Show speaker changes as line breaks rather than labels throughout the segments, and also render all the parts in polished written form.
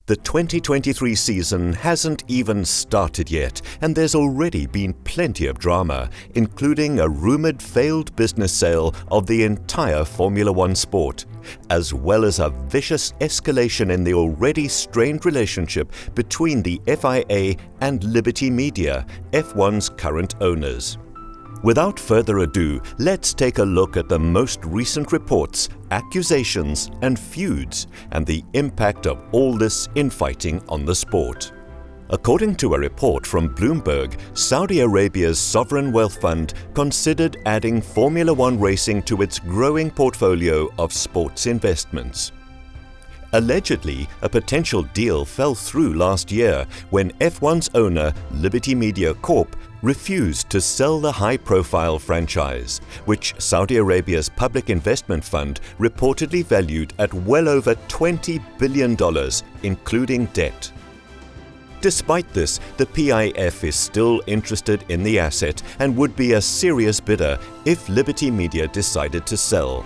The 2023 season hasn't even started yet, and there's already been plenty of drama, including a rumoured failed business sale of the entire Formula One sport, as well as a vicious escalation in the already strained relationship between the FIA and Liberty Media, F1's current owners. Without further ado, let's take a look at the most recent reports, accusations and feuds, and the impact of all this infighting on the sport. According to a report from Bloomberg, Saudi Arabia's sovereign wealth fund considered adding Formula One racing to its growing portfolio of sports investments. Allegedly, a potential deal fell through last year when F1's owner, Liberty Media Corp, refused to sell the high-profile franchise, which Saudi Arabia's public investment fund reportedly valued at well over $20 billion, including debt. Despite this, the PIF is still interested in the asset and would be a serious bidder if Liberty Media decided to sell.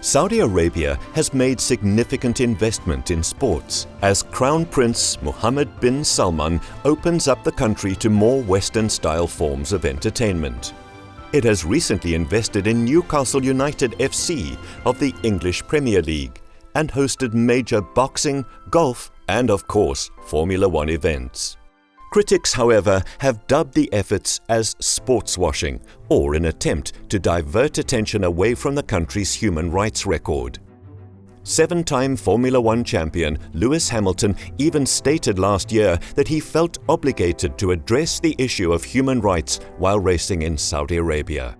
Saudi Arabia has made significant investment in sports as Crown Prince Mohammed bin Salman opens up the country to more Western-style forms of entertainment. It has recently invested in Newcastle United FC of the English Premier League and hosted major boxing, golf and, of course, Formula One events. Critics, however, have dubbed the efforts as sports washing or an attempt to divert attention away from the country's human rights record. Seven-time Formula One champion Lewis Hamilton even stated last year that he felt obligated to address the issue of human rights while racing in Saudi Arabia.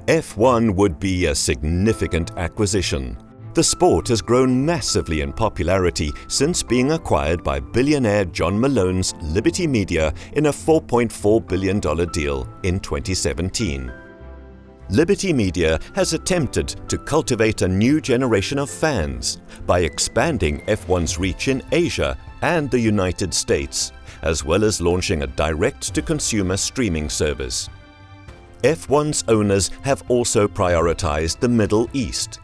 F1 would be a significant acquisition. The sport has grown massively in popularity since being acquired by billionaire John Malone's Liberty Media in a $4.4 billion deal in 2017. Liberty Media has attempted to cultivate a new generation of fans by expanding F1's reach in Asia and the United States, as well as launching a direct-to-consumer streaming service. F1's owners have also prioritized the Middle East.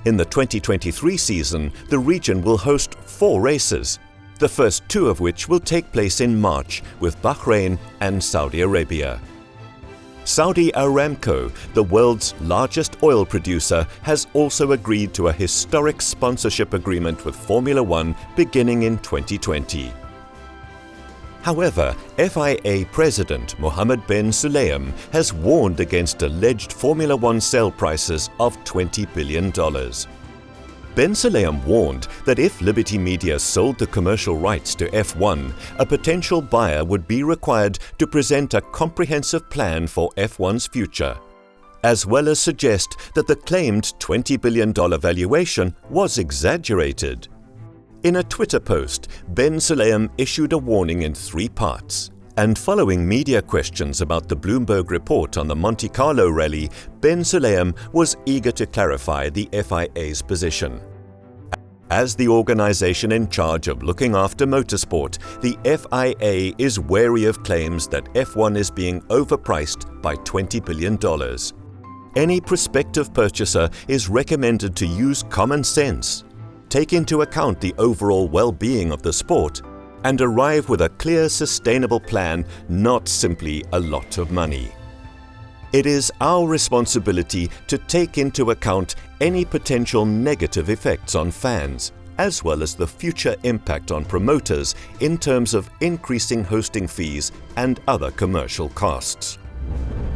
In the 2023 season, the region will host 4 races, the first 2 of which will take place in March with Bahrain and Saudi Arabia. Saudi Aramco, the world's largest oil producer, has also agreed to a historic sponsorship agreement with Formula One beginning in 2020. However, FIA President Mohammed bin Sulayem has warned against alleged Formula One sale prices of $20 billion. Ben Sulayem warned that if Liberty Media sold the commercial rights to F1, a potential buyer would be required to present a comprehensive plan for F1's future, as well as suggest that the claimed $20 billion valuation was exaggerated. In a Twitter post, Ben Sulayem issued a warning in 3 parts. And following media questions about the Bloomberg report on the Monte Carlo rally, Ben Sulayem was eager to clarify the FIA's position. As the organization in charge of looking after motorsport, the FIA is wary of claims that F1 is being overpriced by $20 billion. Any prospective purchaser is recommended to use common sense, take into account the overall well-being of the sport, and arrive with a clear, sustainable plan, not simply a lot of money. It is our responsibility to take into account any potential negative effects on fans, as well as the future impact on promoters in terms of increasing hosting fees and other commercial costs.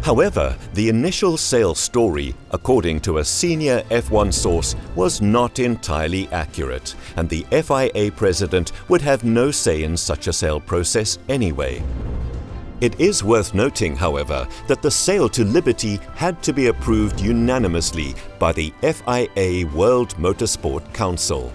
However, the initial sales story, according to a senior F1 source, was not entirely accurate, and the FIA president would have no say in such a sale process anyway. It is worth noting, however, that the sale to Liberty had to be approved unanimously by the FIA World Motorsport Council.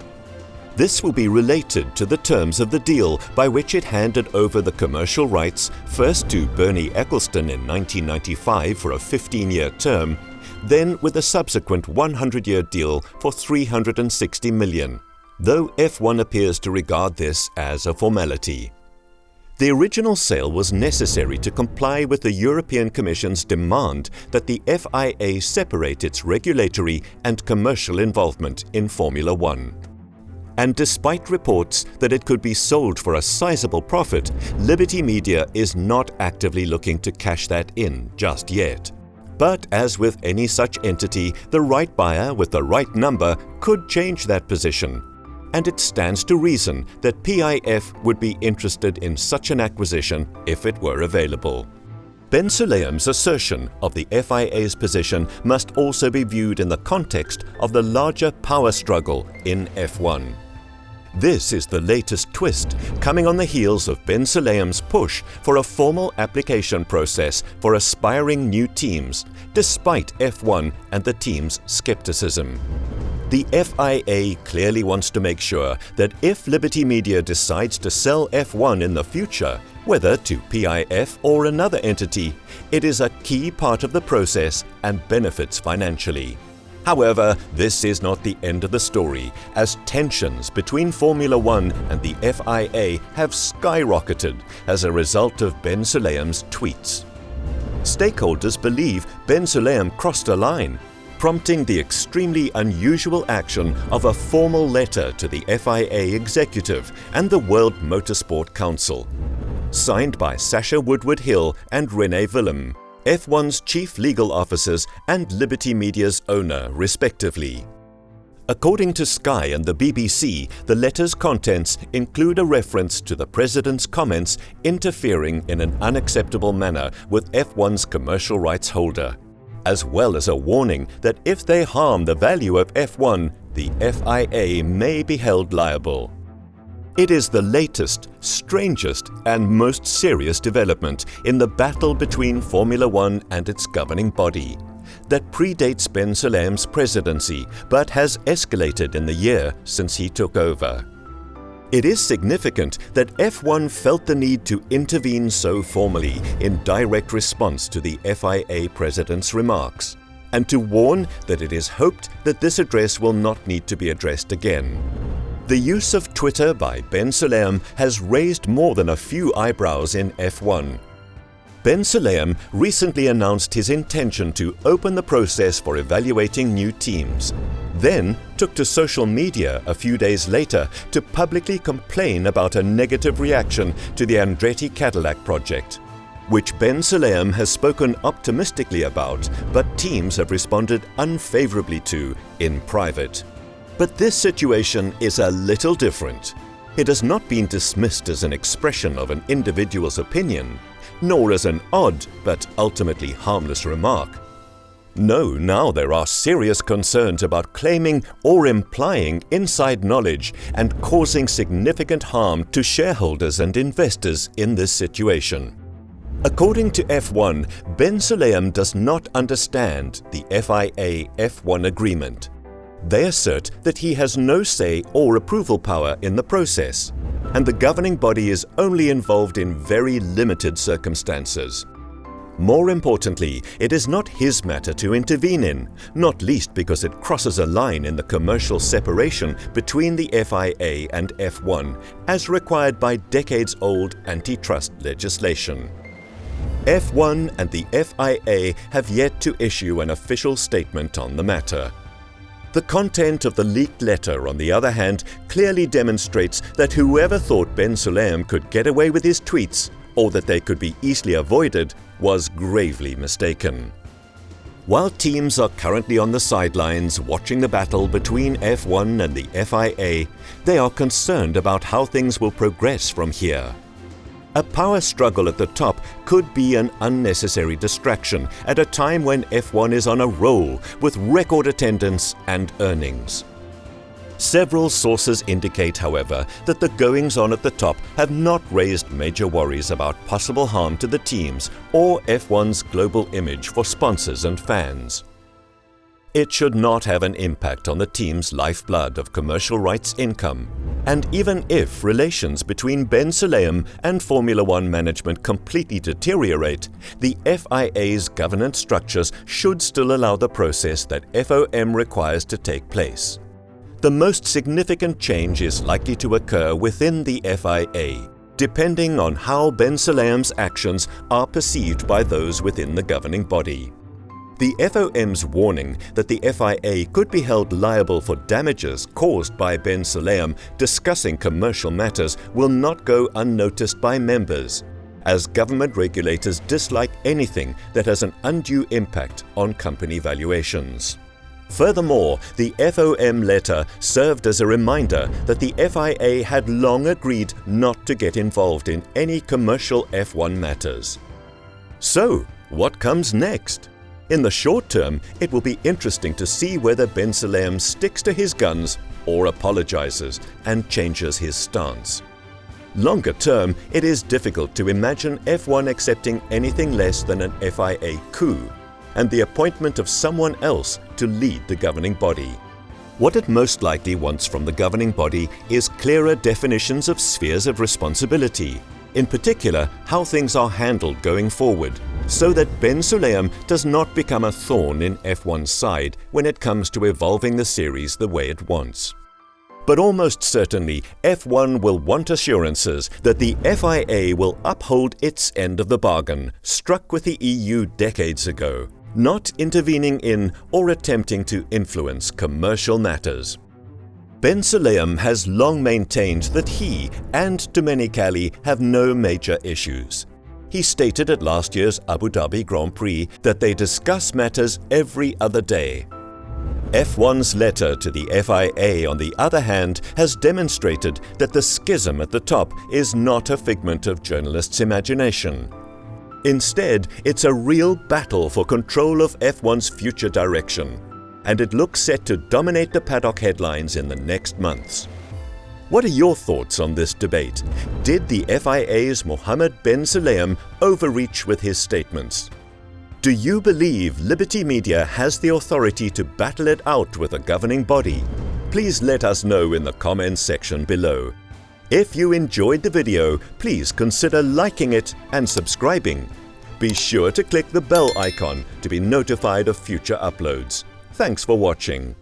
This will be related to the terms of the deal by which it handed over the commercial rights first to Bernie Ecclestone in 1995 for a 15-year term, then with a subsequent 100-year deal for $360 million, though F1 appears to regard this as a formality. The original sale was necessary to comply with the European Commission's demand that the FIA separate its regulatory and commercial involvement in Formula One. And despite reports that it could be sold for a sizable profit, Liberty Media is not actively looking to cash that in just yet. But as with any such entity, the right buyer with the right number could change that position. And it stands to reason that PIF would be interested in such an acquisition if it were available. Ben Sulayem's assertion of the FIA's position must also be viewed in the context of the larger power struggle in F1. This is the latest twist, coming on the heels of Ben Sulayem's push for a formal application process for aspiring new teams, despite F1 and the team's skepticism. The FIA clearly wants to make sure that if Liberty Media decides to sell F1 in the future, whether to PIF or another entity, it is a key part of the process and benefits financially. However, this is not the end of the story, as tensions between Formula One and the FIA have skyrocketed as a result of Ben Sulayem's tweets. Stakeholders believe Ben Sulayem crossed a line, prompting the extremely unusual action of a formal letter to the FIA executive and the World Motorsport Council, signed by Sasha Woodward-Hill and Renee Willem, F1's chief legal officers and Liberty Media's owner, respectively. According to Sky and the BBC, the letter's contents include a reference to the president's comments interfering in an unacceptable manner with F1's commercial rights holder, as well as a warning that if they harm the value of F1, the FIA may be held liable. It is the latest, strangest, and most serious development in the battle between Formula One and its governing body, that predates Ben Sulayem's presidency but has escalated in the year since he took over. It is significant that F1 felt the need to intervene so formally in direct response to the FIA president's remarks, and to warn that it is hoped that this address will not need to be addressed again. The use of Twitter by Ben Sulayem has raised more than a few eyebrows in F1. Ben Sulayem recently announced his intention to open the process for evaluating new teams, then took to social media a few days later to publicly complain about a negative reaction to the Andretti Cadillac project, which Ben Sulayem has spoken optimistically about, but teams have responded unfavorably to in private. But this situation is a little different. It has not been dismissed as an expression of an individual's opinion, nor as an odd but ultimately harmless remark. No, now there are serious concerns about claiming or implying inside knowledge and causing significant harm to shareholders and investors in this situation. According to F1, Ben Sulayem does not understand the FIA F1 agreement. They assert that he has no say or approval power in the process, and the governing body is only involved in very limited circumstances. More importantly, it is not his matter to intervene in, not least because it crosses a line in the commercial separation between the FIA and F1, as required by decades-old antitrust legislation. F1 and the FIA have yet to issue an official statement on the matter. The content of the leaked letter, on the other hand, clearly demonstrates that whoever thought Ben Sulayem could get away with his tweets, or that they could be easily avoided, was gravely mistaken. While teams are currently on the sidelines watching the battle between F1 and the FIA, they are concerned about how things will progress from here. A power struggle at the top could be an unnecessary distraction at a time when F1 is on a roll with record attendance and earnings. Several sources indicate, however, that the goings-on at the top have not raised major worries about possible harm to the teams or F1's global image for sponsors and fans. It should not have an impact on the team's lifeblood of commercial rights income, and even if relations between Ben Sulayem and Formula One management completely deteriorate, the FIA's governance structures should still allow the process that FOM requires to take place. The most significant change is likely to occur within the FIA, depending on how Ben Sulayem's actions are perceived by those within the governing body. The FOM's warning that the FIA could be held liable for damages caused by Ben Sulayem discussing commercial matters will not go unnoticed by members, as government regulators dislike anything that has an undue impact on company valuations. Furthermore, the FOM letter served as a reminder that the FIA had long agreed not to get involved in any commercial F1 matters. So, what comes next? In the short term, it will be interesting to see whether Ben Sulayem sticks to his guns or apologizes and changes his stance. Longer term, it is difficult to imagine F1 accepting anything less than an FIA coup and the appointment of someone else to lead the governing body. What it most likely wants from the governing body is clearer definitions of spheres of responsibility, in particular how things are handled going forward, so that Ben Sulayem does not become a thorn in F1's side when it comes to evolving the series the way it wants. But almost certainly, F1 will want assurances that the FIA will uphold its end of the bargain struck with the EU decades ago, not intervening in or attempting to influence commercial matters. Ben Sulayem has long maintained that he and Domenicali have no major issues. He stated at last year's Abu Dhabi Grand Prix that they discuss matters every other day. F1's letter to the FIA, on the other hand, has demonstrated that the schism at the top is not a figment of journalists' imagination. Instead, it's a real battle for control of F1's future direction, and it looks set to dominate the paddock headlines in the next months. What are your thoughts on this debate? Did the FIA's Mohammed Ben Sulayem overreach with his statements? Do you believe Liberty Media has the authority to battle it out with a governing body? Please let us know in the comments section below. If you enjoyed the video, please consider liking it and subscribing. Be sure to click the bell icon to be notified of future uploads. Thanks for watching.